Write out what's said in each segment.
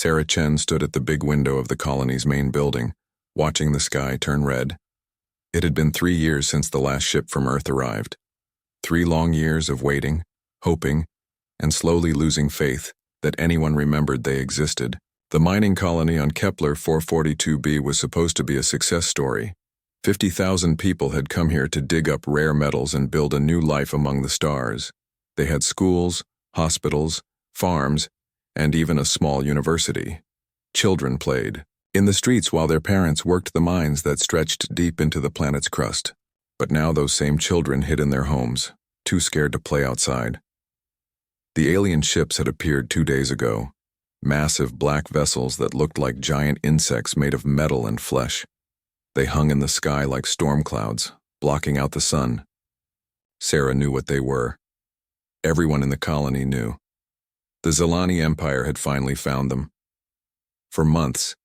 Sarah Chen stood at the big window of the colony's main building, watching the sky turn red. It had been 3 years since the last ship from Earth arrived. 3 long years of waiting, hoping, and slowly losing faith that anyone remembered they existed. The mining colony on Kepler 442b was supposed to be a success story. 50,000 people had come here to dig up rare metals and build a new life among the stars. They had schools, hospitals, farms, and even a small university. Children played in the streets while their parents worked the mines that stretched deep into the planet's crust. But now those same children hid in their homes, too scared to play outside. The alien ships had appeared 2 days ago, massive black vessels that looked like giant insects made of metal and flesh. They hung in the sky like storm clouds, blocking out the sun. Sarah knew what they were. Everyone in the colony knew. The Zelani Empire had finally found them. For months,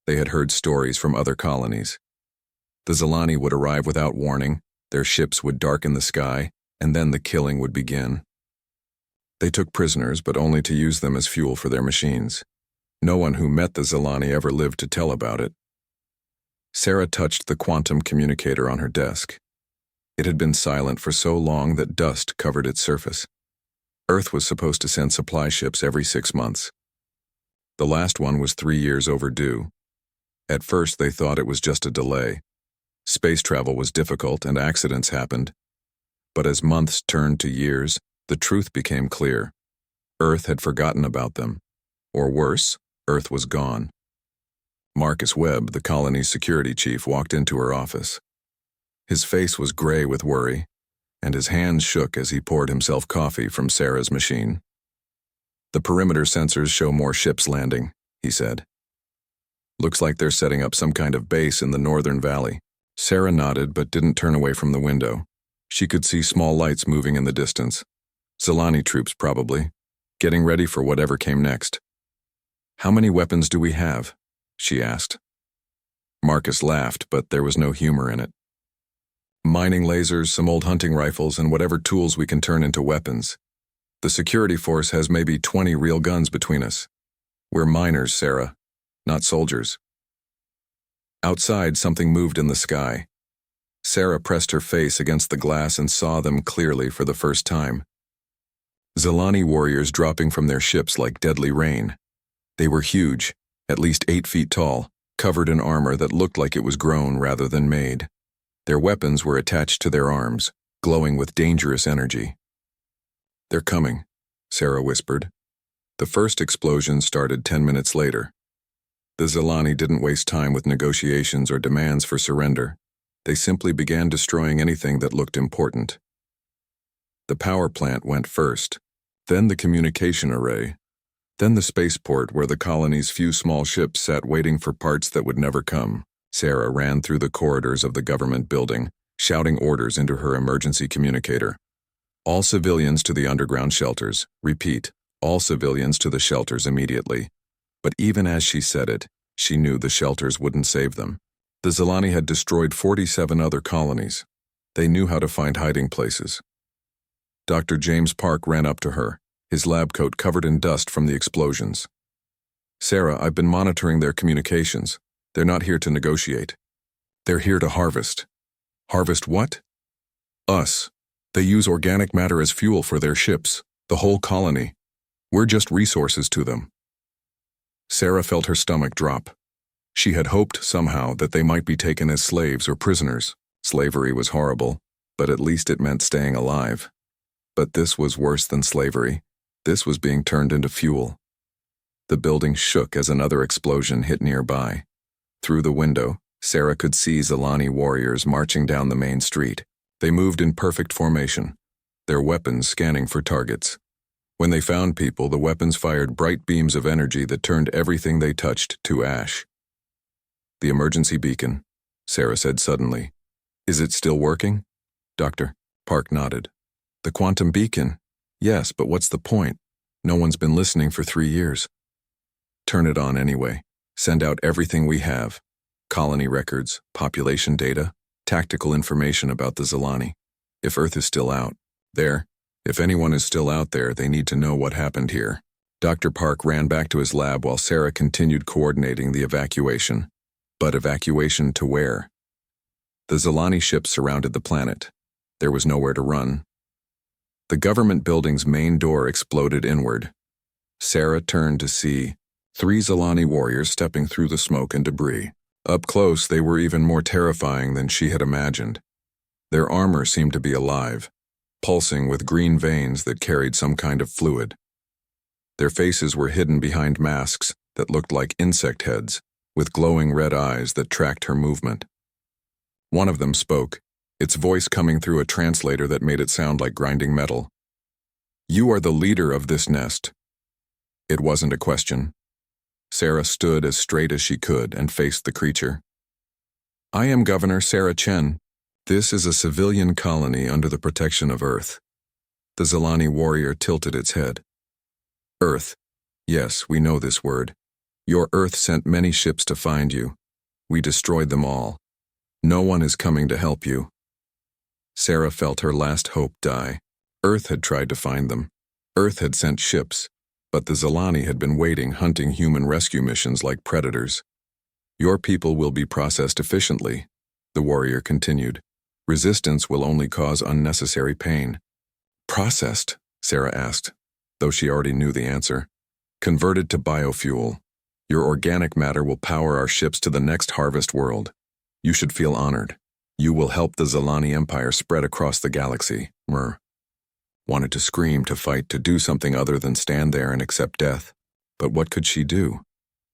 they had heard stories from other colonies. The Zelani would arrive without warning, their ships would darken the sky, and then the killing would begin. They took prisoners, but only to use them as fuel for their machines. No one who met the Zelani ever lived to tell about it. Sarah touched the quantum communicator on her desk. It had been silent for so long that dust covered its surface. Earth was supposed to send supply ships every 6 months. The last one was 3 years overdue. At first they thought it was just a delay. Space travel was difficult and accidents happened. But as months turned to years, the truth became clear. Earth had forgotten about them. Or worse, Earth was gone. Marcus Webb, the colony's security chief, walked into her office. His face was gray with worry, and his hands shook as he poured himself coffee from Sarah's machine. "The perimeter sensors show more ships landing," he said. "Looks like they're setting up some kind of base in the northern valley." Sarah nodded but didn't turn away from the window. She could see small lights moving in the distance. Zelani troops, probably, getting ready for whatever came next. "How many weapons do we have?" she asked. Marcus laughed, but there was no humor in it. "Mining lasers, some old hunting rifles, and whatever tools we can turn into weapons. The security force has maybe 20 real guns between us. We're miners, Sarah, not soldiers." Outside, something moved in the sky. Sarah pressed her face against the glass and saw them clearly for the first time. Zelani warriors dropping from their ships like deadly rain. They were huge, at least 8 feet tall, covered in armor that looked like it was grown rather than made. Their weapons were attached to their arms, glowing with dangerous energy. "They're coming," Sarah whispered. The first explosion started 10 minutes later. The Zelani didn't waste time with negotiations or demands for surrender. They simply began destroying anything that looked important. The power plant went first, then the communication array, then the spaceport where the colony's few small ships sat waiting for parts that would never come. Sarah ran through the corridors of the government building, shouting orders into her emergency communicator. "All civilians to the underground shelters. Repeat, all civilians to the shelters immediately." But even as she said it, she knew the shelters wouldn't save them. The Zelani had destroyed 47 other colonies. They knew how to find hiding places. Dr. James Park ran up to her, his lab coat covered in dust from the explosions. "Sarah, I've been monitoring their communications. They're not here to negotiate. They're here to harvest." "Harvest what?" "Us. They use organic matter as fuel for their ships, the whole colony. We're just resources to them." Sarah felt her stomach drop. She had hoped somehow that they might be taken as slaves or prisoners. Slavery was horrible, but at least it meant staying alive. But this was worse than slavery. This was being turned into fuel. The building shook as another explosion hit nearby. Through the window, Sarah could see Zelani warriors marching down the main street. They moved in perfect formation, their weapons scanning for targets. When they found people, the weapons fired bright beams of energy that turned everything they touched to ash. "The emergency beacon," Sarah said suddenly. "Is it still working?" "Doctor," Park nodded. "The quantum beacon? Yes, but what's the point? No one's been listening for 3 years." "Turn it on anyway. Send out everything we have. Colony records, population data, tactical information about the Zelani. If Earth is still out there, if anyone is still out there, they need to know what happened here." Dr. Park ran back to his lab while Sarah continued coordinating the evacuation. But evacuation to where? The Zilani ships surrounded the planet. There was nowhere to run. The government building's main door exploded inward. Sarah turned to see 3 Zilani warriors stepping through the smoke and debris. Up close, they were even more terrifying than she had imagined. Their armor seemed to be alive, pulsing with green veins that carried some kind of fluid. Their faces were hidden behind masks that looked like insect heads, with glowing red eyes that tracked her movement. One of them spoke, its voice coming through a translator that made it sound like grinding metal. "You are the leader of this nest." It wasn't a question. Sarah stood as straight as she could and faced the creature. "I am Governor Sarah Chen. This is a civilian colony under the protection of Earth." The Zilani warrior tilted its head. "Earth. Yes, we know this word. Your Earth sent many ships to find you. We destroyed them all. No one is coming to help you." Sarah felt her last hope die. Earth had tried to find them. Earth had sent ships, but the Zilani had been waiting, hunting human rescue missions like predators. "Your people will be processed efficiently," the warrior continued. "Resistance will only cause unnecessary pain." "Processed?" Sarah asked, though she already knew the answer. "Converted to biofuel. Your organic matter will power our ships to the next harvest world. You should feel honored. You will help the Zilani Empire spread across the galaxy." Myrrh wanted to scream, to fight, to do something other than stand there and accept death. But what could she do?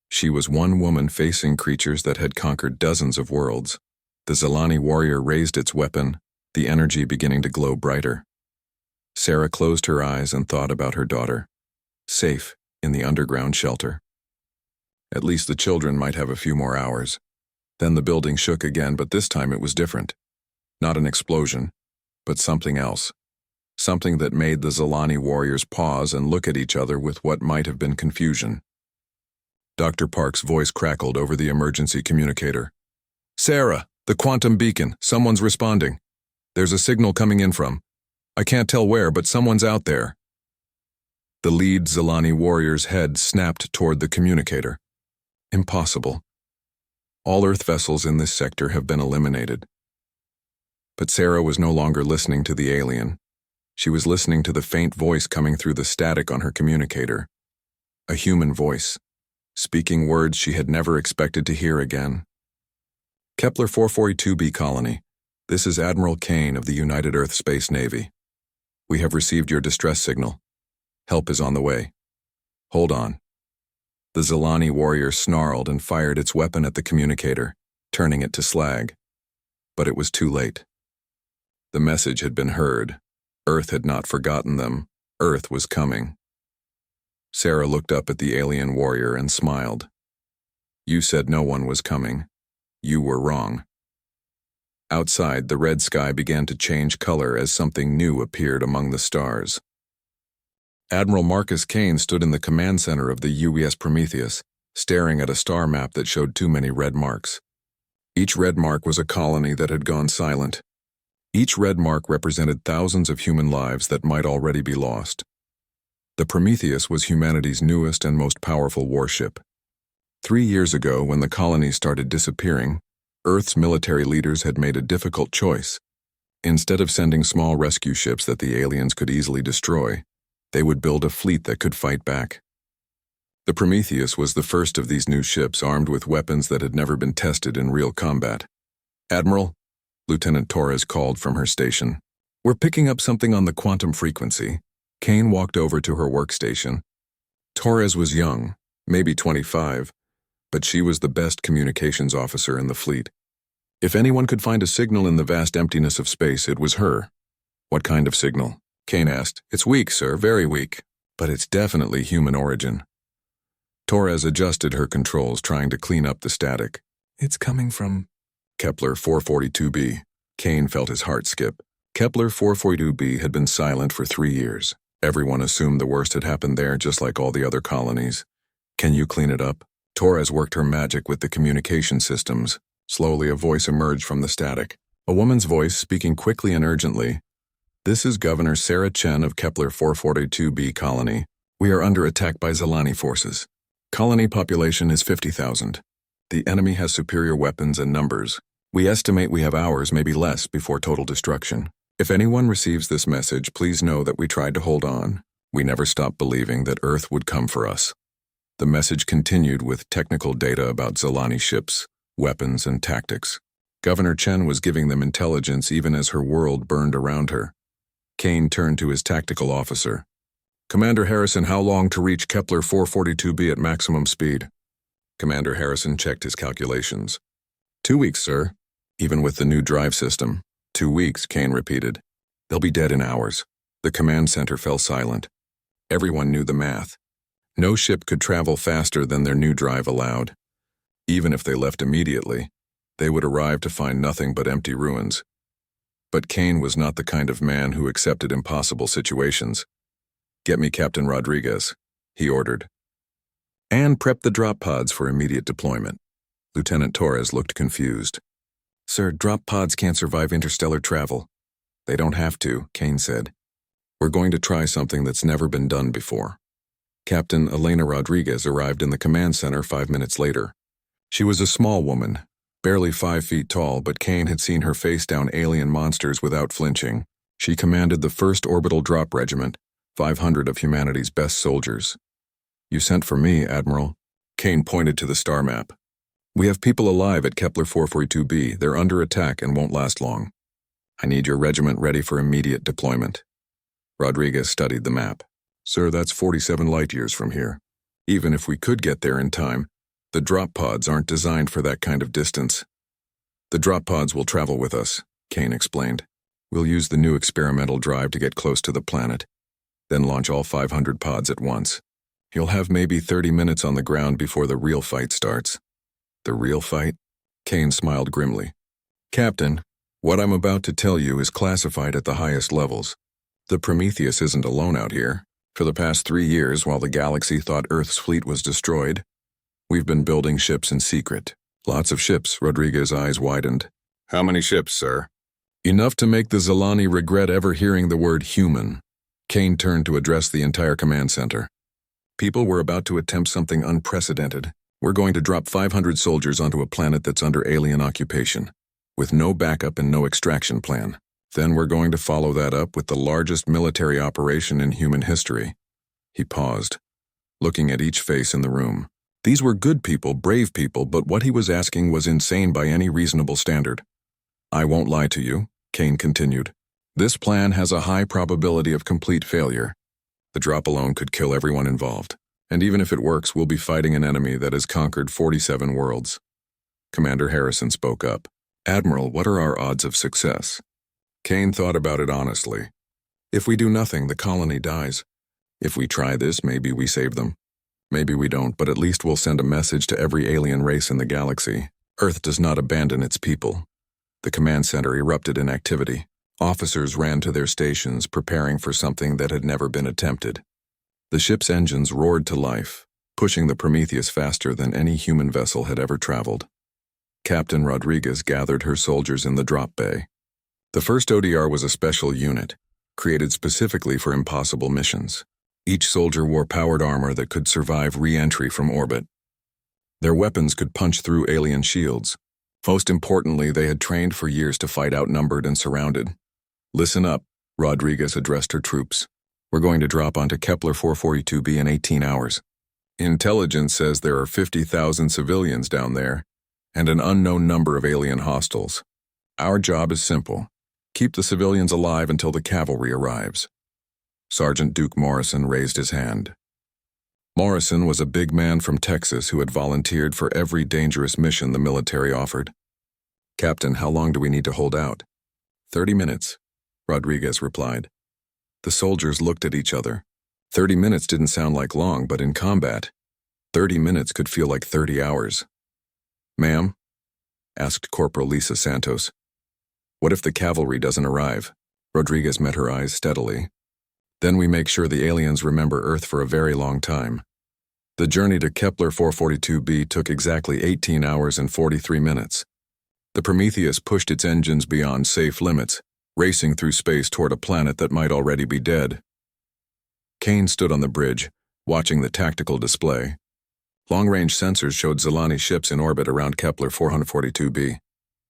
She was one woman facing creatures that had conquered dozens of worlds. The Zilani warrior raised its weapon, the energy beginning to glow brighter. Sarah closed her eyes and thought about her daughter, safe in the underground shelter. At least the children might have a few more hours. Then the building shook again, but this time it was different. Not an explosion, but something else. Something that made the Zilani warriors pause and look at each other with what might have been confusion. Dr. Park's voice crackled over the emergency communicator. "Sarah, the quantum beacon, someone's responding. There's a signal coming in from. I can't tell where, but someone's out there." The lead Zilani warrior's head snapped toward the communicator. Impossible. All Earth vessels in this sector have been eliminated. But Sarah was no longer listening to the alien. She was listening to the faint voice coming through the static on her communicator. A human voice, speaking words she had never expected to hear again. "Kepler 442b colony, this is Admiral Kane of the United Earth Space Navy. We have received your distress signal. Help is on the way. Hold on." The Zilani warrior snarled and fired its weapon at the communicator, turning it to slag. But it was too late. The message had been heard. Earth had not forgotten them. Earth was coming. Sarah looked up at the alien warrior and smiled. "You said no one was coming. You were wrong." Outside, the red sky began to change color as something new appeared among the stars. Admiral Marcus Kane stood in the command center of the UES Prometheus, staring at a star map that showed too many red marks. Each red mark was a colony that had gone silent. Each red mark represented thousands of human lives that might already be lost. The Prometheus was humanity's newest and most powerful warship. 3 years ago, when the colonies started disappearing, Earth's military leaders had made a difficult choice. Instead of sending small rescue ships that the aliens could easily destroy, they would build a fleet that could fight back. The Prometheus was the first of these new ships armed with weapons that had never been tested in real combat. "Admiral," Lieutenant Torres called from her station, "we're picking up something on the quantum frequency." Kane walked over to her workstation. Torres was young, maybe 25, but she was the best communications officer in the fleet. If anyone could find a signal in the vast emptiness of space, it was her. "What kind of signal?" Kane asked. "It's weak, sir, very weak, but it's definitely human origin." Torres adjusted her controls, trying to clean up the static. "It's coming from Kepler 442b. Kane felt his heart skip. Kepler 442b had been silent for 3 years. Everyone assumed the worst had happened there, just like all the other colonies. "Can you clean it up?" Torres worked her magic with the communication systems. Slowly, a voice emerged from the static. A woman's voice, speaking quickly and urgently. "This is Governor Sarah Chen of Kepler 442b colony. We are under attack by Zilani forces. Colony population is 50,000. The enemy has superior weapons and numbers. We estimate we have hours, maybe less, before total destruction. If anyone receives this message, please know that we tried to hold on. We never stopped believing that Earth would come for us. The message continued with technical data about Zilani ships, weapons, and tactics. Governor Chen was giving them intelligence even as her world burned around her. Kane turned to his tactical officer. Commander Harrison, how long to reach Kepler 442b at maximum speed? Commander Harrison checked his calculations. 2 weeks, sir. Even with the new drive system. 2 weeks, Kane repeated. They'll be dead in hours. The command center fell silent. Everyone knew the math. No ship could travel faster than their new drive allowed. Even if they left immediately, they would arrive to find nothing but empty ruins. But Kane was not the kind of man who accepted impossible situations. Get me Captain Rodriguez, he ordered. And prep the drop pods for immediate deployment. Lieutenant Torres looked confused. Sir, drop pods can't survive interstellar travel. They don't have to, Kane said. We're going to try something that's never been done before. Captain Elena Rodriguez arrived in the command center 5 minutes later. She was a small woman, barely 5 feet tall, but Kane had seen her face down alien monsters without flinching. She commanded the 1st Orbital Drop Regiment, 500 of humanity's best soldiers. You sent for me, Admiral. Kane pointed to the star map. We have people alive at Kepler 442b. They're under attack and won't last long. I need your regiment ready for immediate deployment. Rodriguez studied the map. Sir, that's 47 light years from here. Even if we could get there in time, the drop pods aren't designed for that kind of distance. The drop pods will travel with us, Kane explained. We'll use the new experimental drive to get close to the planet, then launch all 500 pods at once. You'll have maybe 30 minutes on the ground before the real fight starts. The real fight? Kane smiled grimly. Captain, what I'm about to tell you is classified at the highest levels. The Prometheus isn't alone out here. For the past 3 years, while the galaxy thought Earth's fleet was destroyed, we've been building ships in secret. Lots of ships, Rodriguez's eyes widened. How many ships, sir? Enough to make the Zilani regret ever hearing the word human. Kane turned to address the entire command center. People were about to attempt something unprecedented. We're going to drop 500 soldiers onto a planet that's under alien occupation, with no backup and no extraction plan. Then we're going to follow that up with the largest military operation in human history. He paused, looking at each face in the room. These were good people, brave people, but what he was asking was insane by any reasonable standard. I won't lie to you, Kane continued. This plan has a high probability of complete failure. The drop alone could kill everyone involved. And even if it works, we'll be fighting an enemy that has conquered 47 worlds. Commander Harrison spoke up. Admiral, what are our odds of success? Kane thought about it honestly. If we do nothing, the colony dies. If we try this, maybe we save them. Maybe we don't, but at least we'll send a message to every alien race in the galaxy. Earth does not abandon its people. The command center erupted in activity. Officers ran to their stations, preparing for something that had never been attempted. The ship's engines roared to life, pushing the Prometheus faster than any human vessel had ever traveled. Captain Rodriguez gathered her soldiers in the drop bay. The first ODR was a special unit, created specifically for impossible missions. Each soldier wore powered armor that could survive re-entry from orbit. Their weapons could punch through alien shields. Most importantly, they had trained for years to fight outnumbered and surrounded. Listen up, Rodriguez addressed her troops. We're going to drop onto Kepler 442b in 18 hours. Intelligence says there are 50,000 civilians down there, and an unknown number of alien hostiles. Our job is simple. Keep the civilians alive until the cavalry arrives. Sergeant Duke Morrison raised his hand. Morrison was a big man from Texas who had volunteered for every dangerous mission the military offered. Captain, how long do we need to hold out? 30 minutes, Rodriguez replied. The soldiers looked at each other. 30 minutes didn't sound like long, but in combat, 30 minutes could feel like 30 hours. Ma'am? Asked Corporal Lisa Santos. What if the cavalry doesn't arrive? Rodriguez met her eyes steadily. Then we make sure the aliens remember Earth for a very long time. The journey to Kepler 442b took exactly 18 hours and 43 minutes. The Prometheus pushed its engines beyond safe limits, racing through space toward a planet that might already be dead. Kane stood on the bridge, watching the tactical display. Long-range sensors showed Zilani ships in orbit around Kepler 442b.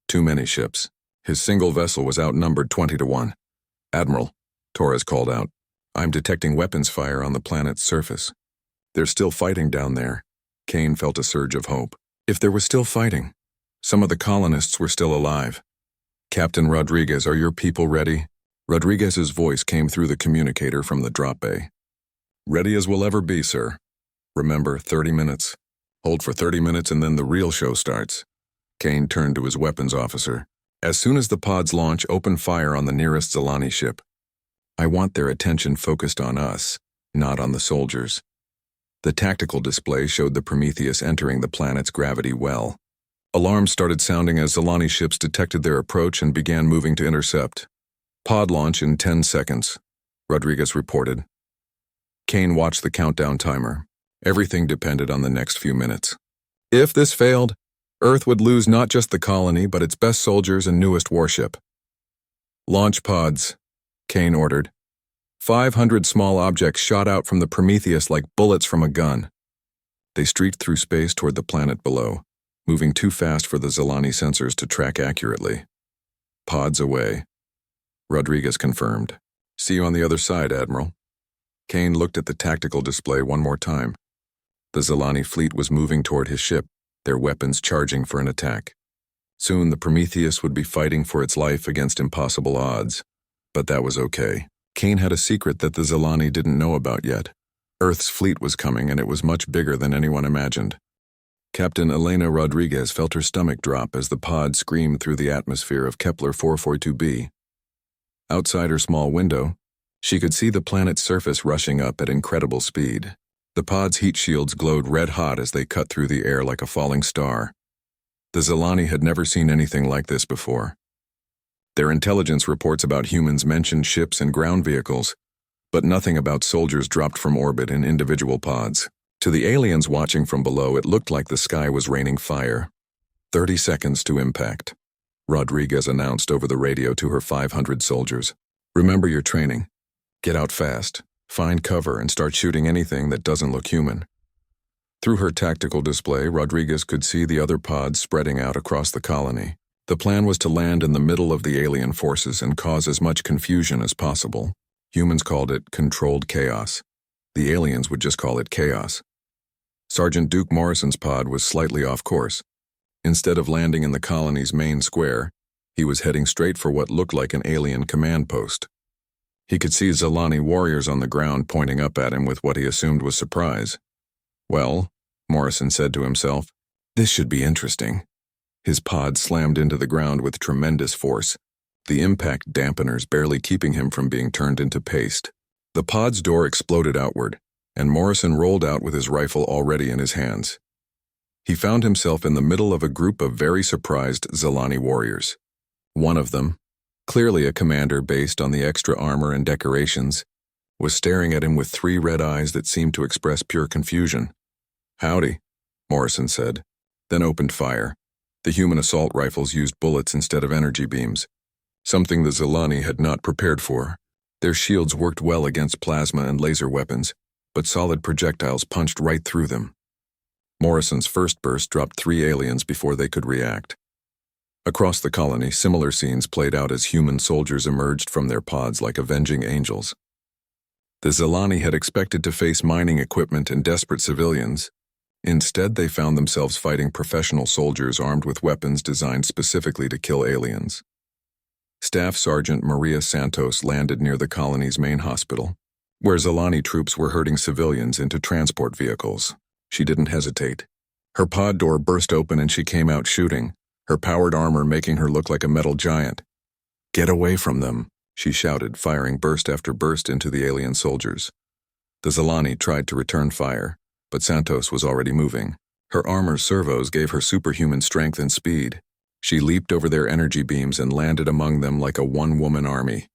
Too many ships. His single vessel was outnumbered 20-1. "Admiral," Torres called out, "I'm detecting weapons fire on the planet's surface." "They're still fighting down there." Kane felt a surge of hope. If there was still fighting, some of the colonists were still alive. "Captain Rodriguez, are your people ready?" Rodriguez's voice came through the communicator from the drop bay. "Ready as we'll ever be, sir. Remember, 30 minutes. Hold for 30 minutes and then the real show starts." Kane turned to his weapons officer. "As soon as the pods launch, open fire on the nearest Zilani ship. I want their attention focused on us, not on the soldiers." The tactical display showed the Prometheus entering the planet's gravity well. Alarms started sounding as Zilani ships detected their approach and began moving to intercept. "Pod launch in 10 seconds, Rodriguez reported. Kane watched the countdown timer. Everything depended on the next few minutes. If this failed, Earth would lose not just the colony, but its best soldiers and newest warship. "Launch pods," Kane ordered. 500 small objects shot out from the Prometheus like bullets from a gun. They streaked through space toward the planet below, moving too fast for the Zilani sensors to track accurately. "Pods away," Rodriguez confirmed. "See you on the other side, Admiral." Kane looked at the tactical display one more time. The Zilani fleet was moving toward his ship, their weapons charging for an attack. Soon the Prometheus would be fighting for its life against impossible odds. But that was okay. Kane had a secret that the Zilani didn't know about yet. Earth's fleet was coming, and it was much bigger than anyone imagined. Captain Elena Rodriguez felt her stomach drop as the pod screamed through the atmosphere of Kepler 442b. Outside her small window, she could see the planet's surface rushing up at incredible speed. The pod's heat shields glowed red-hot as they cut through the air like a falling star. The Zilani had never seen anything like this before. Their intelligence reports about humans mentioned ships and ground vehicles, but nothing about soldiers dropped from orbit in individual pods. To the aliens watching from below, it looked like the sky was raining fire. 30 seconds to impact, Rodriguez announced over the radio to her 500 soldiers. "Remember your training. Get out fast, find cover, and start shooting anything that doesn't look human." Through her tactical display, Rodriguez could see the other pods spreading out across the colony. The plan was to land in the middle of the alien forces and cause as much confusion as possible. Humans called it controlled chaos. The aliens would just call it chaos. Sergeant Duke Morrison's pod was slightly off course. Instead of landing in the colony's main square, he was heading straight for what looked like an alien command post. He could see Zilani warriors on the ground pointing up at him with what he assumed was surprise. "Well," Morrison said to himself, "this should be interesting." His pod slammed into the ground with tremendous force, the impact dampeners barely keeping him from being turned into paste. The pod's door exploded outward, and Morrison rolled out with his rifle already in his hands. He found himself in the middle of a group of very surprised Zilani warriors. One of them, clearly a commander based on the extra armor and decorations, was staring at him with 3 red eyes that seemed to express pure confusion. "Howdy," Morrison said, then opened fire. The human assault rifles used bullets instead of energy beams, something the Zilani had not prepared for. Their shields worked well against plasma and laser weapons, but solid projectiles punched right through them. Morrison's first burst dropped 3 aliens before they could react. Across the colony, similar scenes played out as human soldiers emerged from their pods like avenging angels. The Zilani had expected to face mining equipment and desperate civilians. Instead, they found themselves fighting professional soldiers armed with weapons designed specifically to kill aliens. Staff Sergeant Maria Santos landed near the colony's main hospital, where Zilani troops were herding civilians into transport vehicles. She didn't hesitate. Her pod door burst open and she came out shooting, her powered armor making her look like a metal giant. "Get away from them," she shouted, firing burst after burst into the alien soldiers. The Zilani tried to return fire, but Santos was already moving. Her armor's servos gave her superhuman strength and speed. She leaped over their energy beams and landed among them like a one-woman army.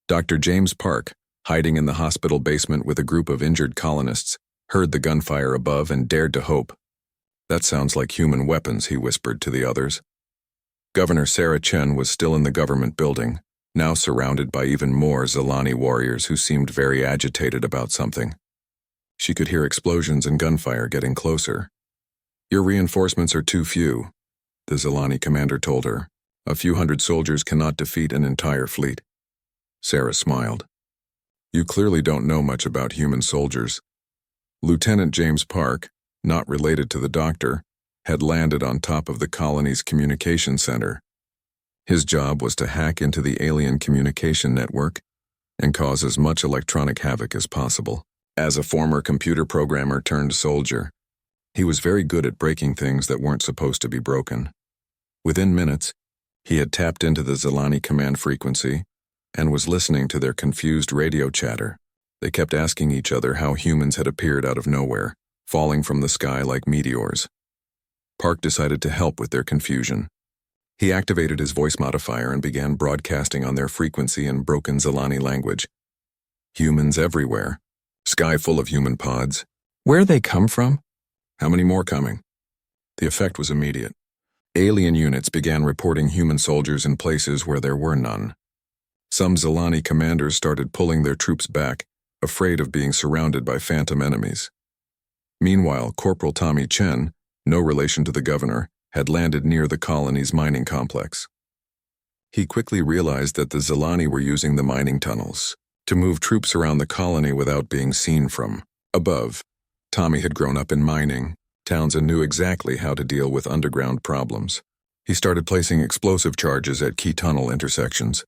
Dr. James Park, hiding in the hospital basement with a group of injured colonists, heard the gunfire above and dared to hope. "That sounds like human weapons," he whispered to the others. Governor Sarah Chen was still in the government building, now surrounded by even more Zilani warriors who seemed very agitated about something. She could hear explosions and gunfire getting closer. "Your reinforcements are too few," the Zilani commander told her. "A few hundred soldiers cannot defeat an entire fleet." Sarah smiled. "You clearly don't know much about human soldiers." Lieutenant James Park, not related to the doctor, had landed on top of the colony's communication center. His job was to hack into the alien communication network and cause as much electronic havoc as possible. As a former computer programmer turned soldier, he was very good at breaking things that weren't supposed to be broken. Within minutes, he had tapped into the Zilani command frequency and was listening to their confused radio chatter. They kept asking each other how humans had appeared out of nowhere, falling from the sky like meteors. Park decided to help with their confusion. He activated his voice modifier and began broadcasting on their frequency in broken Zilani language. "Humans everywhere. Sky full of human pods. Where they come from? How many more coming?" The effect was immediate. Alien units began reporting human soldiers in places where there were none. Some Zilani commanders started pulling their troops back, afraid of being surrounded by phantom enemies. Meanwhile, Corporal Tommy Chen, no relation to the governor, had landed near the colony's mining complex. He quickly realized that the Zilani were using the mining tunnels to move troops around the colony without being seen from above. Tommy had grown up in mining towns and knew exactly how to deal with underground problems. He started placing explosive charges at key tunnel intersections.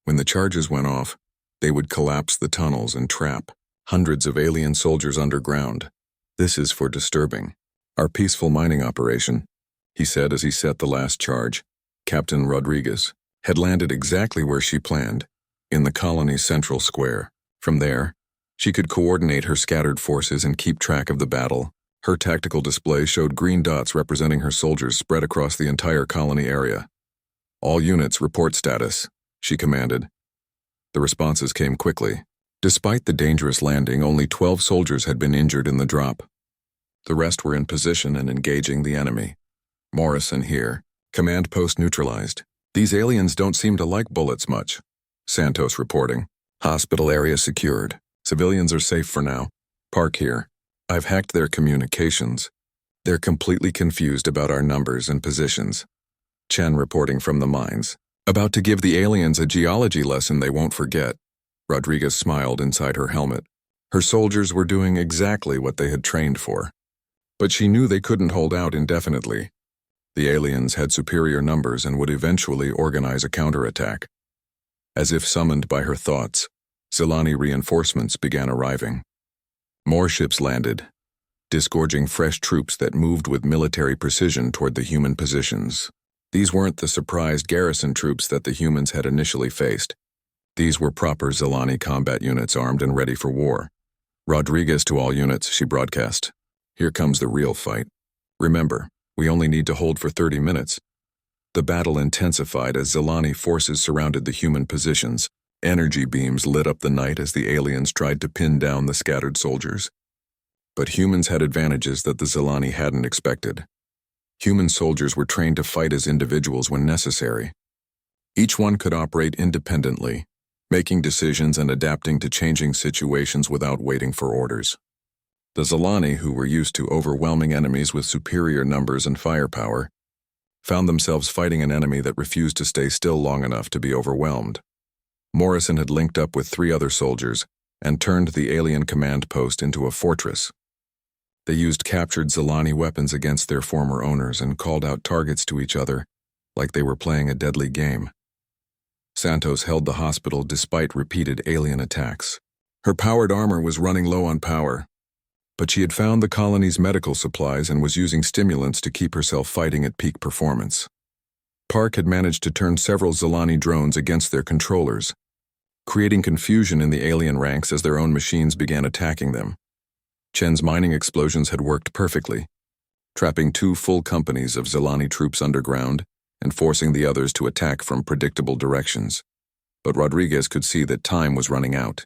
When the charges went off, they would collapse the tunnels and trap hundreds of alien soldiers underground. "This is for disturbing our peaceful mining operation," he said as he set the last charge. Captain Rodriguez had landed exactly where she planned, in the colony's central square. From there, she could coordinate her scattered forces and keep track of the battle. Her tactical display showed green dots representing her soldiers spread across the entire colony area. "All units report status," she commanded. The responses came quickly. Despite the dangerous landing, only 12 soldiers had been injured in the drop. The rest were in position and engaging the enemy. "Morrison here. Command post neutralized. These aliens don't seem to like bullets much." Santos reporting. "Hospital area secured. Civilians are safe for now." Park here. "I've hacked their communications. They're completely confused about our numbers and positions." Chen reporting from the mines. "About to give the aliens a geology lesson they won't forget." Rodriguez smiled inside her helmet. Her soldiers were doing exactly what they had trained for. But she knew they couldn't hold out indefinitely. The aliens had superior numbers and would eventually organize a counterattack. As if summoned by her thoughts, Zilani reinforcements began arriving. More ships landed, disgorging fresh troops that moved with military precision toward the human positions. These weren't the surprised garrison troops that the humans had initially faced. These were proper Zilani combat units armed and ready for war. "Rodriguez to all units," she broadcast. "Here comes the real fight. Remember, we only need to hold for 30 minutes. The battle intensified as Zilani forces surrounded the human positions. Energy beams lit up the night as the aliens tried to pin down the scattered soldiers. But humans had advantages that the Zilani hadn't expected. Human soldiers were trained to fight as individuals when necessary. Each one could operate independently, making decisions and adapting to changing situations without waiting for orders. The Zilani, who were used to overwhelming enemies with superior numbers and firepower, found themselves fighting an enemy that refused to stay still long enough to be overwhelmed. Morrison had linked up with 3 other soldiers and turned the alien command post into a fortress. They used captured Zilani weapons against their former owners and called out targets to each other like they were playing a deadly game. Santos held the hospital despite repeated alien attacks. Her powered armor was running low on power, but she had found the colony's medical supplies and was using stimulants to keep herself fighting at peak performance. Park had managed to turn several Zilani drones against their controllers, creating confusion in the alien ranks as their own machines began attacking them. Chen's mining explosions had worked perfectly, trapping 2 full companies of Zilani troops underground and forcing the others to attack from predictable directions. But Rodriguez could see that time was running out.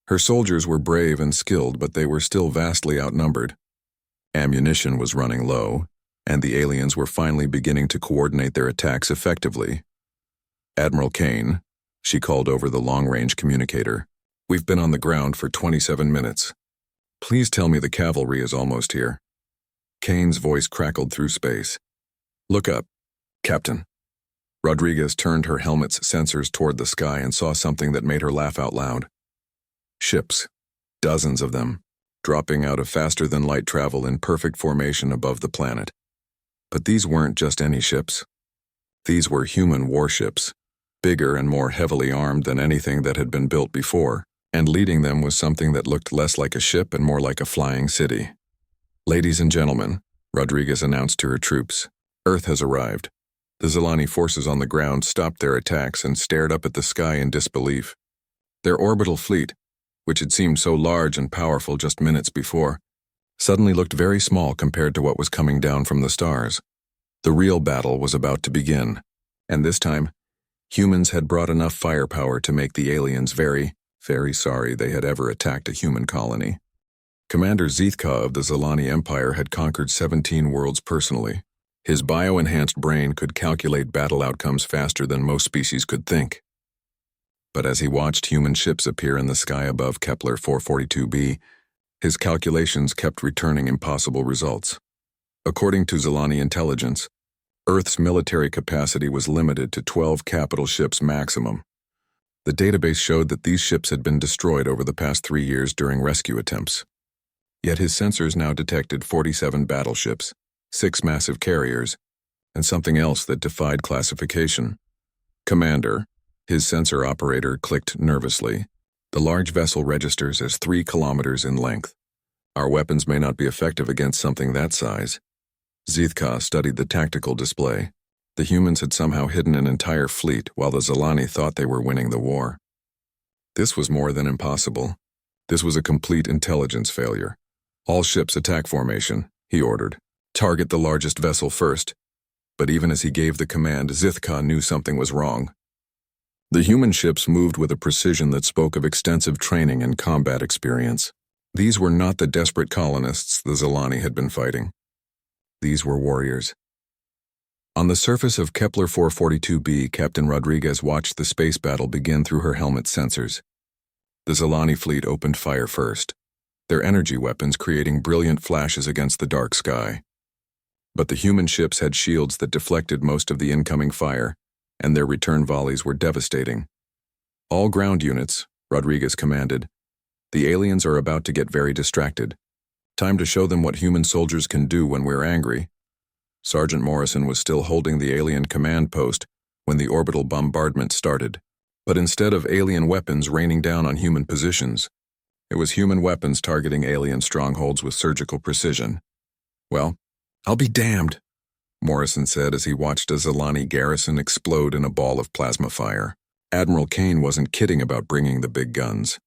Her soldiers were brave and skilled, but they were still vastly outnumbered. Ammunition was running low, and the aliens were finally beginning to coordinate their attacks effectively. "Admiral Kane," she called over the long-range communicator, "we've been on the ground for 27 minutes. Please tell me the cavalry is almost here. Kane's voice crackled through space. Look up, Captain. Rodriguez turned her helmet's sensors toward the sky and saw something that made her laugh out loud. Ships, dozens of them, dropping out of faster-than-light travel in perfect formation above the planet. But these weren't just any ships. These were human warships, bigger and more heavily armed than anything that had been built before, and leading them was something that looked less like a ship and more like a flying city. Ladies and gentlemen, Rodriguez announced to her troops, Earth has arrived. The Zilani forces on the ground stopped their attacks and stared up at the sky in disbelief. Their orbital fleet, which had seemed so large and powerful just minutes before, suddenly looked very small compared to what was coming down from the stars. The real battle was about to begin, and this time, humans had brought enough firepower to make the aliens very, very sorry they had ever attacked a human colony. Commander Zithka of the Zilani Empire had conquered 17 worlds personally. His bio-enhanced brain could calculate battle outcomes faster than most species could think. But as he watched human ships appear in the sky above Kepler 442b, his calculations kept returning impossible results. According to Zilani intelligence, Earth's military capacity was limited to 12 capital ships maximum. The database showed that these ships had been destroyed over the past 3 years during rescue attempts. Yet his sensors now detected 47 battleships, 6 massive carriers, and something else that defied classification. Commander, his sensor operator clicked nervously. The large vessel registers as 3 kilometers in length. Our weapons may not be effective against something that size. Zithka studied the tactical display. The humans had somehow hidden an entire fleet while the Zilani thought they were winning the war. This was more than impossible. This was a complete intelligence failure. All ships attack formation, he ordered. Target the largest vessel first. But even as he gave the command, Zithka knew something was wrong. The human ships moved with a precision that spoke of extensive training and combat experience. These were not the desperate colonists the Zilani had been fighting. These were warriors. On the surface of Kepler 442b, Captain Rodriguez watched the space battle begin through her helmet's sensors. The Zilani fleet opened fire first, their energy weapons creating brilliant flashes against the dark sky. But the human ships had shields that deflected most of the incoming fire, and their return volleys were devastating. All ground units, Rodriguez commanded. The aliens are about to get very distracted. Time to show them what human soldiers can do when we're angry. Sergeant Morrison was still holding the alien command post when the orbital bombardment started. But instead of alien weapons raining down on human positions, it was human weapons targeting alien strongholds with surgical precision. Well, I'll be damned, Morrison said as he watched a Zilani garrison explode in a ball of plasma fire. Admiral Kane wasn't kidding about bringing the big guns.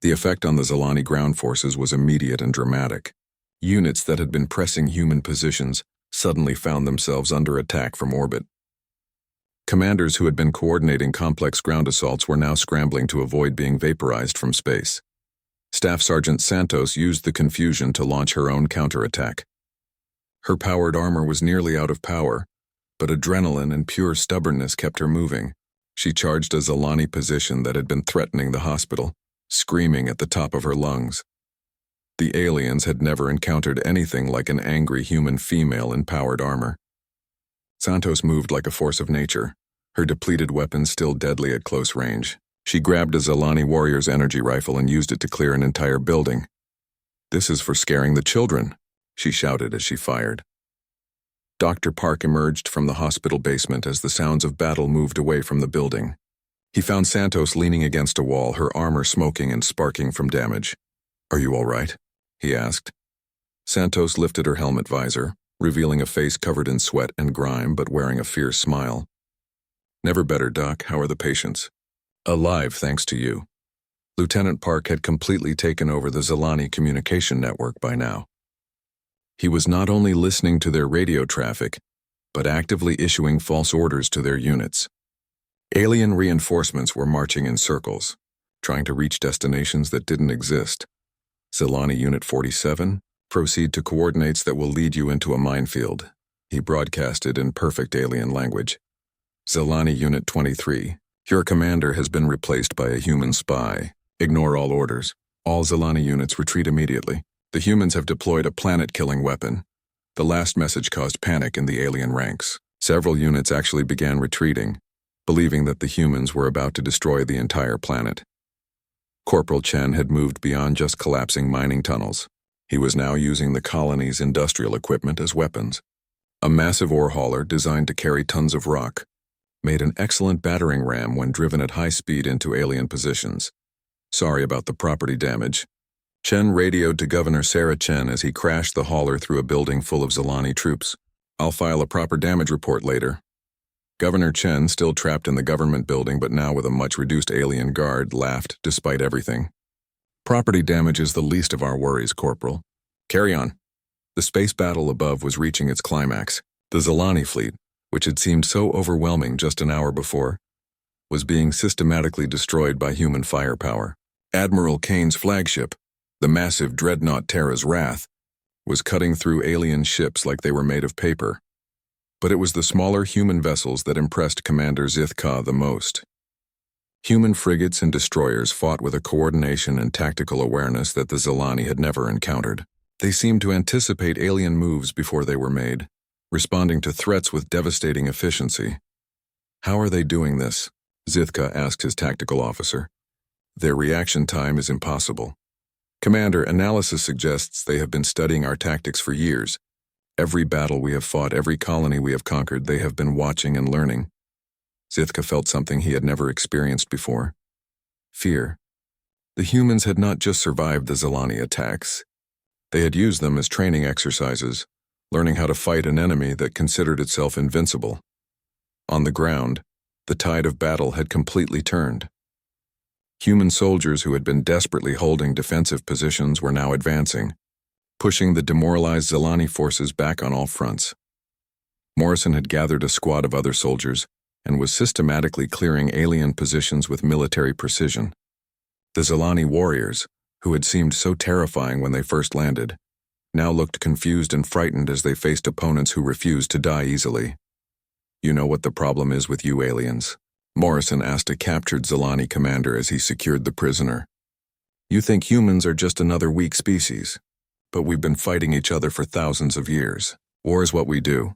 The effect on the Zilani ground forces was immediate and dramatic. Units that had been pressing human positions suddenly found themselves under attack from orbit. Commanders who had been coordinating complex ground assaults were now scrambling to avoid being vaporized from space. Staff Sergeant Santos used the confusion to launch her own counterattack. Her powered armor was nearly out of power, but adrenaline and pure stubbornness kept her moving. She charged a Zilani position that had been threatening the hospital, screaming at the top of her lungs. The aliens had never encountered anything like an angry human female in powered armor. Santos moved like a force of nature, her depleted weapon still deadly at close range. She grabbed a Zilani warrior's energy rifle and used it to clear an entire building. "This is for scaring the children," she shouted as she fired. Dr. Park emerged from the hospital basement as the sounds of battle moved away from the building. He found Santos leaning against a wall, her armor smoking and sparking from damage. "Are you all right?" he asked. Santos lifted her helmet visor, revealing a face covered in sweat and grime but wearing a fierce smile. "Never better, Doc. How are the patients?" "Alive, thanks to you." Lieutenant Park had completely taken over the Zilani communication network by now. He was not only listening to their radio traffic, but actively issuing false orders to their units. Alien reinforcements were marching in circles, trying to reach destinations that didn't exist. Zilani Unit 47, proceed to coordinates that will lead you into a minefield, he broadcasted in perfect alien language. Zilani Unit 23, your commander has been replaced by a human spy. Ignore all orders. All Zilani units retreat immediately. The humans have deployed a planet-killing weapon. The last message caused panic in the alien ranks. Several units actually began retreating, believing that the humans were about to destroy the entire planet. Corporal Chen had moved beyond just collapsing mining tunnels. He was now using the colony's industrial equipment as weapons. A massive ore hauler designed to carry tons of rock made an excellent battering ram when driven at high speed into alien positions. Sorry about the property damage. Chen radioed to Governor Sarah Chen as he crashed the hauler through a building full of Zilani troops. I'll file a proper damage report later. Governor Chen, still trapped in the government building but now with a much reduced alien guard, laughed despite everything. Property damage is the least of our worries, Corporal. Carry on. The space battle above was reaching its climax. The Zilani fleet, which had seemed so overwhelming just an hour before, was being systematically destroyed by human firepower. Admiral Kane's flagship, the massive dreadnought Terra's Wrath, was cutting through alien ships like they were made of paper. But it was the smaller human vessels that impressed Commander Zithka the most. Human frigates and destroyers fought with a coordination and tactical awareness that the Zilani had never encountered. They seemed to anticipate alien moves before they were made, responding to threats with devastating efficiency. How are they doing this? Zithka asked his tactical officer. Their reaction time is impossible. Commander, analysis suggests they have been studying our tactics for years. Every battle we have fought, every colony we have conquered, they have been watching and learning. Zithka felt something he had never experienced before. Fear. The humans had not just survived the Zilani attacks. They had used them as training exercises, learning how to fight an enemy that considered itself invincible. On the ground, the tide of battle had completely turned. Human soldiers who had been desperately holding defensive positions were now advancing, pushing the demoralized Zilani forces back on all fronts. Morrison had gathered a squad of other soldiers and was systematically clearing alien positions with military precision. The Zilani warriors, who had seemed so terrifying when they first landed, now looked confused and frightened as they faced opponents who refused to die easily. You know what the problem is with you aliens? Morrison asked a captured Zilani commander as he secured the prisoner. You think humans are just another weak species, but we've been fighting each other for thousands of years. War is what we do.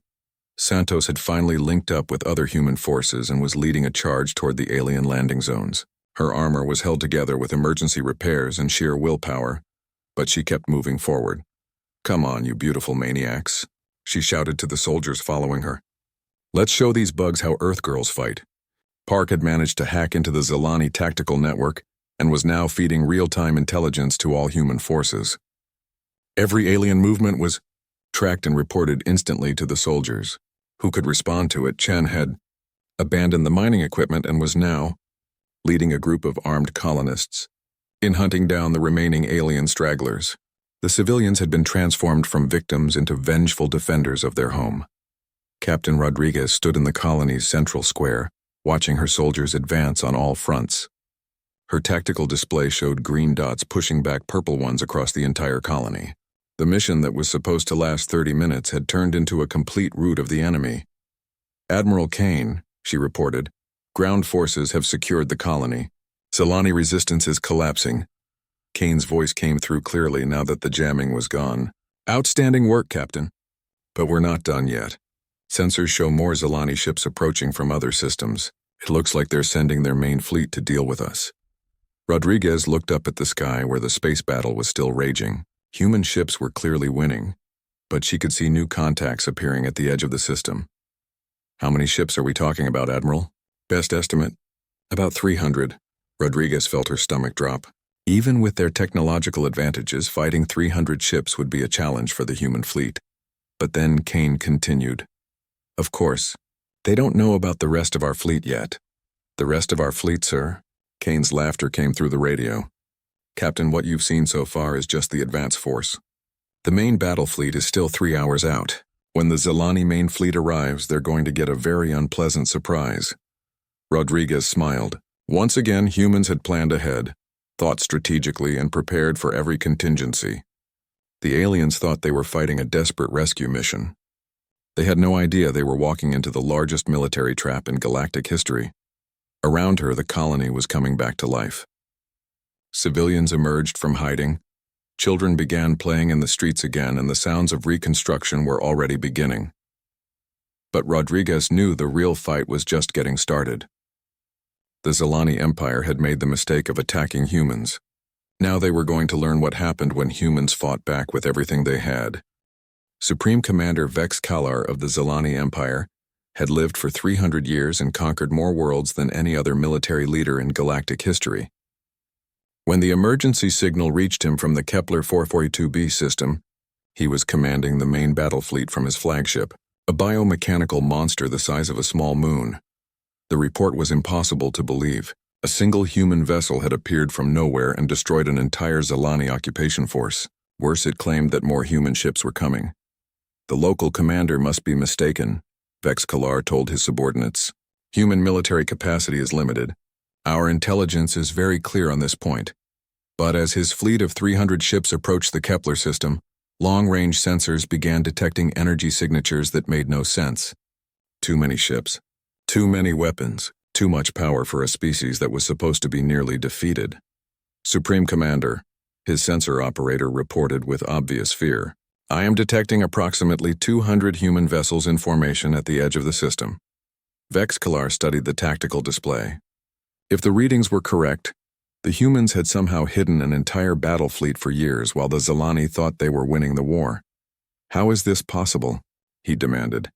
Santos had finally linked up with other human forces and was leading a charge toward the alien landing zones. Her armor was held together with emergency repairs and sheer willpower, but she kept moving forward. Come on, you beautiful maniacs, she shouted to the soldiers following her. Let's show these bugs how Earth girls fight. Park had managed to hack into the Zilani tactical network and was now feeding real-time intelligence to all human forces. Every alien movement was tracked and reported instantly to the soldiers. Who could respond to it? Chen had abandoned the mining equipment and was now leading a group of armed colonists in hunting down the remaining alien stragglers. The civilians had been transformed from victims into vengeful defenders of their home. Captain Rodriguez stood in the colony's central square, watching her soldiers advance on all fronts. Her tactical display showed green dots pushing back purple ones across the entire colony. The mission that was supposed to last 30 minutes had turned into a complete rout of the enemy. Admiral Kane, she reported, ground forces have secured the colony. Zilani resistance is collapsing. Kane's voice came through clearly now that the jamming was gone. Outstanding work, Captain. But we're not done yet. Sensors show more Zilani ships approaching from other systems. It looks like they're sending their main fleet to deal with us. Rodriguez looked up at the sky where the space battle was still raging. Human ships were clearly winning, but she could see new contacts appearing at the edge of the system. How many ships are we talking about, Admiral? Best estimate? About 300. Rodriguez felt her stomach drop. Even with their technological advantages, fighting 300 ships would be a challenge for the human fleet. But then Kane continued. Of course, they don't know about the rest of our fleet yet. The rest of our fleet, sir? Kane's laughter came through the radio. Captain, what you've seen so far is just the advance force. The main battle fleet is still 3 hours out. When the Zilani main fleet arrives, they're going to get a very unpleasant surprise. Rodriguez smiled. Once again, humans had planned ahead, thought strategically, and prepared for every contingency. The aliens thought they were fighting a desperate rescue mission. They had no idea they were walking into the largest military trap in galactic history. Around her, the colony was coming back to life. Civilians emerged from hiding, Children began playing in the streets again, and the sounds of reconstruction were already beginning. But Rodriguez knew the real fight was just getting started. The Zilani Empire had made the mistake of attacking humans. Now they were going to learn what happened when humans fought back with everything they had. Supreme Commander Vex Kalar of the Zilani Empire had lived for 300 years and conquered more worlds than any other military leader in galactic history. When the emergency signal reached him from the Kepler 442b system, he was commanding the main battle fleet from his flagship, a biomechanical monster the size of a small moon. The report was impossible to believe. A single human vessel had appeared from nowhere and destroyed an entire Zilani occupation force. Worse, it claimed that more human ships were coming. The local commander must be mistaken, Vex Kalar told his subordinates. Human military capacity is limited. Our intelligence is very clear on this point. But as his fleet of 300 ships approached the Kepler system, long-range sensors began detecting energy signatures that made no sense. Too many ships. Too many weapons. Too much power for a species that was supposed to be nearly defeated. Supreme Commander, his sensor operator reported with obvious fear. I am detecting approximately 200 human vessels in formation at the edge of the system. Vex Kalar studied the tactical display. If the readings were correct, the humans had somehow hidden an entire battle fleet for years while the Zilani thought they were winning the war. How is this possible? He demanded.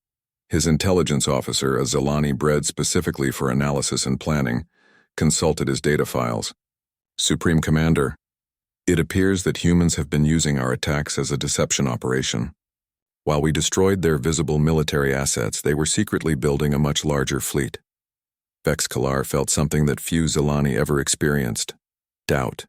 His intelligence officer, a Zilani bred specifically for analysis and planning, consulted his data files. Supreme Commander, it appears that humans have been using our attacks as a deception operation. While we destroyed their visible military assets, they were secretly building a much larger fleet. Vex Kalar felt something that few Zilani ever experienced: doubt.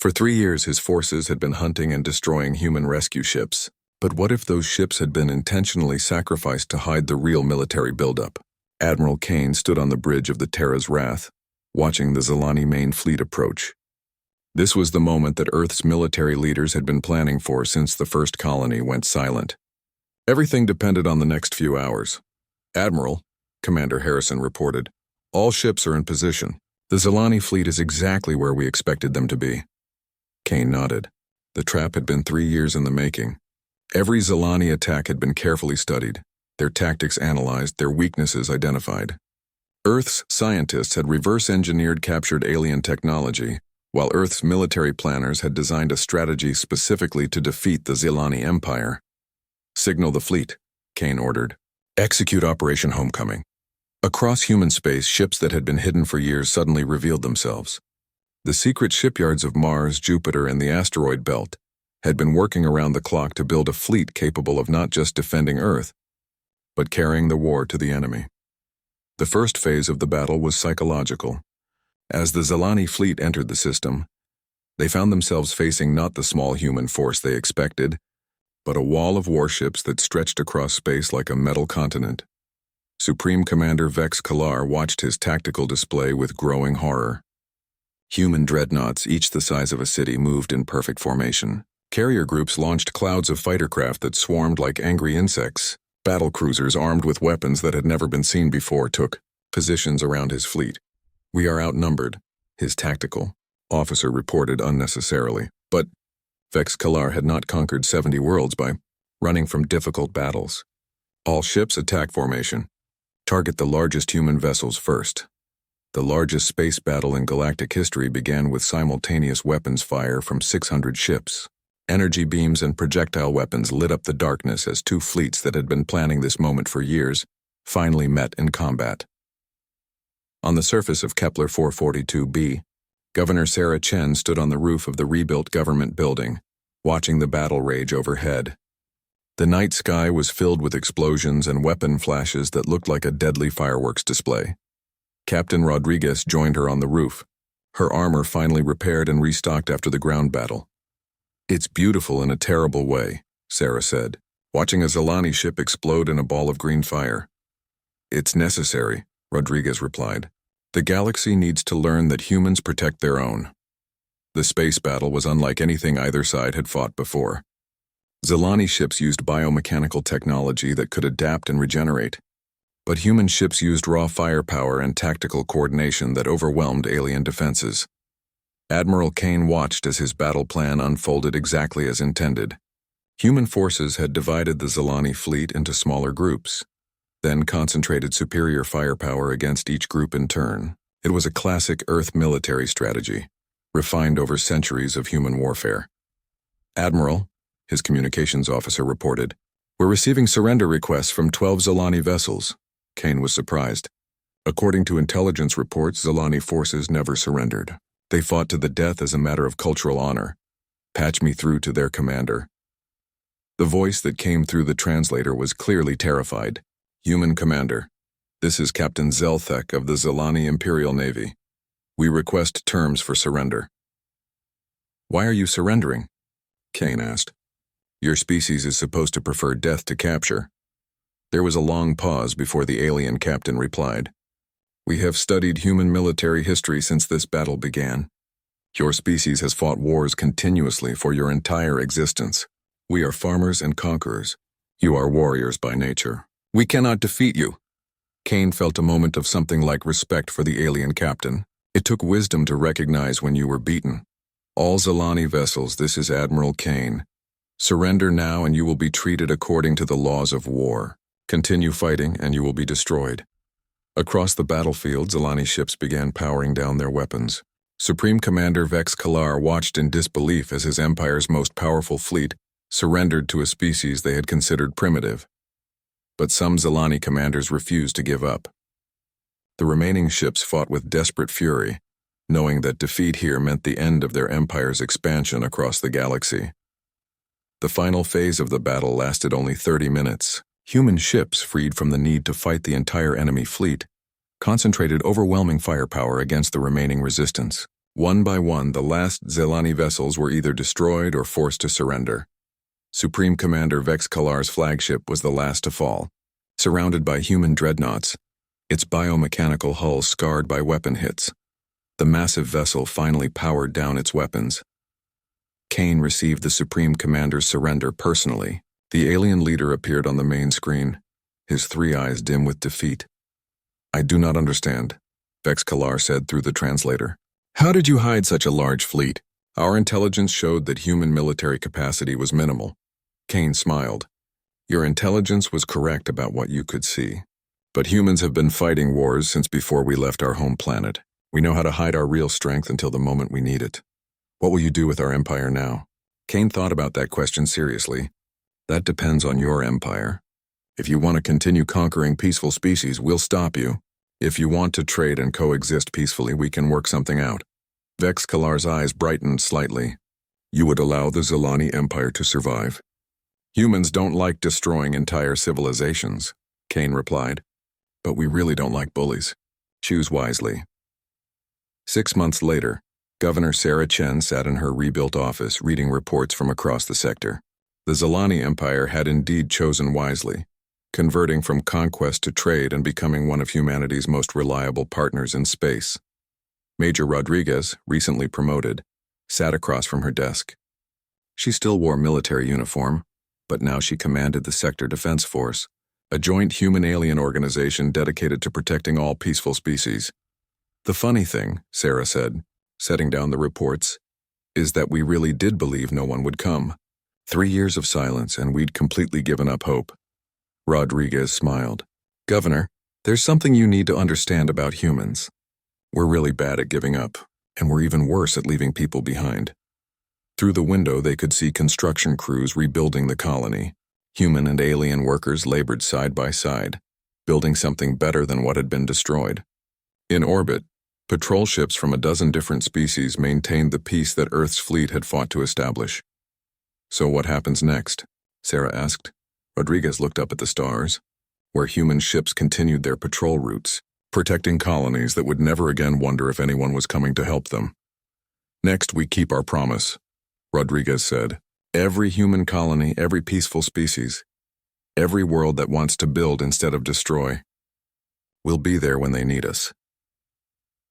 For 3 years his forces had been hunting and destroying human rescue ships. But what if those ships had been intentionally sacrificed to hide the real military buildup? Admiral Kane stood on the bridge of the Terra's Wrath, watching the Zilani main fleet approach. This was the moment that Earth's military leaders had been planning for since the first colony went silent. Everything depended on the next few hours. Admiral, Commander Harrison reported, all ships are in position. The Zilani fleet is exactly where we expected them to be. Kane nodded. The trap had been 3 years in the making. Every Zilani attack had been carefully studied, their tactics analyzed, their weaknesses identified. Earth's scientists had reverse-engineered captured alien technology, while Earth's military planners had designed a strategy specifically to defeat the Zilani Empire. Signal the fleet, Kane ordered. Execute Operation Homecoming. Across human space, ships that had been hidden for years suddenly revealed themselves. The secret shipyards of Mars, Jupiter, and the asteroid belt had been working around the clock to build a fleet capable of not just defending Earth, but carrying the war to the enemy. The first phase of the battle was psychological. As the Zilani fleet entered the system, they found themselves facing not the small human force they expected, but a wall of warships that stretched across space like a metal continent. Supreme Commander Vex Kalar watched his tactical display with growing horror. Human dreadnoughts, each the size of a city, moved in perfect formation. Carrier groups launched clouds of fighter craft that swarmed like angry insects. Battle cruisers armed with weapons that had never been seen before took positions around his fleet. We are outnumbered, his tactical officer reported unnecessarily. But Vex Kalar had not conquered 70 worlds by running from difficult battles. All ships attack formation. Target the largest human vessels first. The largest space battle in galactic history began with simultaneous weapons fire from 600 ships. Energy beams and projectile weapons lit up the darkness as two fleets that had been planning this moment for years finally met in combat. On the surface of Kepler 442b, Governor Sarah Chen stood on the roof of the rebuilt government building, watching the battle rage overhead. The night sky was filled with explosions and weapon flashes that looked like a deadly fireworks display. Captain Rodriguez joined her on the roof, her armor finally repaired and restocked after the ground battle. It's beautiful in a terrible way, Sarah said, watching a Zilani ship explode in a ball of green fire. It's necessary, Rodriguez replied. The galaxy needs to learn that humans protect their own. The space battle was unlike anything either side had fought before. Zilani ships used biomechanical technology that could adapt and regenerate, but human ships used raw firepower and tactical coordination that overwhelmed alien defenses. Admiral Kane watched as his battle plan unfolded exactly as intended. Human forces had divided the Zilani fleet into smaller groups, then concentrated superior firepower against each group in turn. It was a classic Earth military strategy, refined over centuries of human warfare. "Admiral," his communications officer reported, "we're receiving surrender requests from 12 Zilani vessels." Kane was surprised. According to intelligence reports, Zilani forces never surrendered. They fought to the death as a matter of cultural honor. "Patch me through to their commander." The voice that came through the translator was clearly terrified. "Human commander, this is Captain Zelthek of the Zilani Imperial Navy. We request terms for surrender." "Why are you surrendering?" Kane asked. "Your species is supposed to prefer death to capture." There was a long pause before the alien captain replied. "We have studied human military history since this battle began. Your species has fought wars continuously for your entire existence. We are farmers and conquerors. You are warriors by nature. We cannot defeat you." Kane felt a moment of something like respect for the alien captain. It took wisdom to recognize when you were beaten. "All Zilani vessels, this is Admiral Kane. Surrender now and you will be treated according to the laws of war. Continue fighting and you will be destroyed." Across the battlefield, Zilani ships began powering down their weapons. Supreme Commander Vex Kalar watched in disbelief as his empire's most powerful fleet surrendered to a species they had considered primitive. But some Zilani commanders refused to give up. The remaining ships fought with desperate fury, knowing that defeat here meant the end of their empire's expansion across the galaxy. The final phase of the battle lasted only 30 minutes. Human ships, freed from the need to fight the entire enemy fleet, concentrated overwhelming firepower against the remaining resistance. One by one, the last Zilani vessels were either destroyed or forced to surrender. Supreme Commander Vex Kalar's flagship was the last to fall. Surrounded by human dreadnoughts, its biomechanical hull scarred by weapon hits, the massive vessel finally powered down its weapons. Kane received the Supreme Commander's surrender personally. The alien leader appeared on the main screen, his 3 eyes dim with defeat. "I do not understand," Vex Kalar said through the translator. "How did you hide such a large fleet? Our intelligence showed that human military capacity was minimal." Kane smiled. "Your intelligence was correct about what you could see. But humans have been fighting wars since before we left our home planet. We know how to hide our real strength until the moment we need it. What will you do with our empire now?" Kane thought about that question seriously. "That depends on your empire. If you want to continue conquering peaceful species, we'll stop you. If you want to trade and coexist peacefully, we can work something out." Vex Kalar's eyes brightened slightly. "You would allow the Zilani Empire to survive?" "Humans don't like destroying entire civilizations," Kane replied. "But we really don't like bullies. Choose wisely." 6 months later, Governor Sarah Chen sat in her rebuilt office reading reports from across the sector. The Zilani Empire had indeed chosen wisely, converting from conquest to trade and becoming one of humanity's most reliable partners in space. Major Rodriguez, recently promoted, sat across from her desk. She still wore military uniform, but now she commanded the Sector Defense Force, a joint human-alien organization dedicated to protecting all peaceful species. "The funny thing," Sarah said, setting down the reports, "is that we really did believe no one would come. 3 years of silence and we'd completely given up hope." Rodriguez smiled. "Governor, there's something you need to understand about humans. We're really bad at giving up, and we're even worse at leaving people behind." Through the window they could see construction crews rebuilding the colony. Human and alien workers labored side by side, building something better than what had been destroyed. In orbit, patrol ships from a dozen different species maintained the peace that Earth's fleet had fought to establish. "So what happens next?" Sarah asked. Rodriguez looked up at the stars, where human ships continued their patrol routes, protecting colonies that would never again wonder if anyone was coming to help them. "Next, we keep our promise," Rodriguez said. "Every human colony, every peaceful species, every world that wants to build instead of destroy. We'll be there when they need us."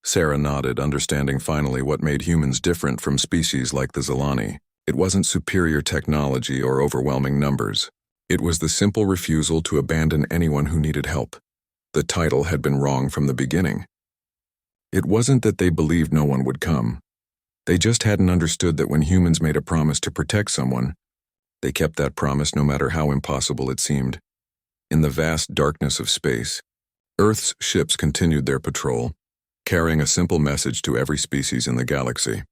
Sarah nodded, understanding finally what made humans different from species like the Zilani. It wasn't superior technology or overwhelming numbers. It was the simple refusal to abandon anyone who needed help. The title had been wrong from the beginning. It wasn't that they believed no one would come. They just hadn't understood that when humans made a promise to protect someone, they kept that promise no matter how impossible it seemed. In the vast darkness of space, Earth's ships continued their patrol, carrying a simple message to every species in the galaxy.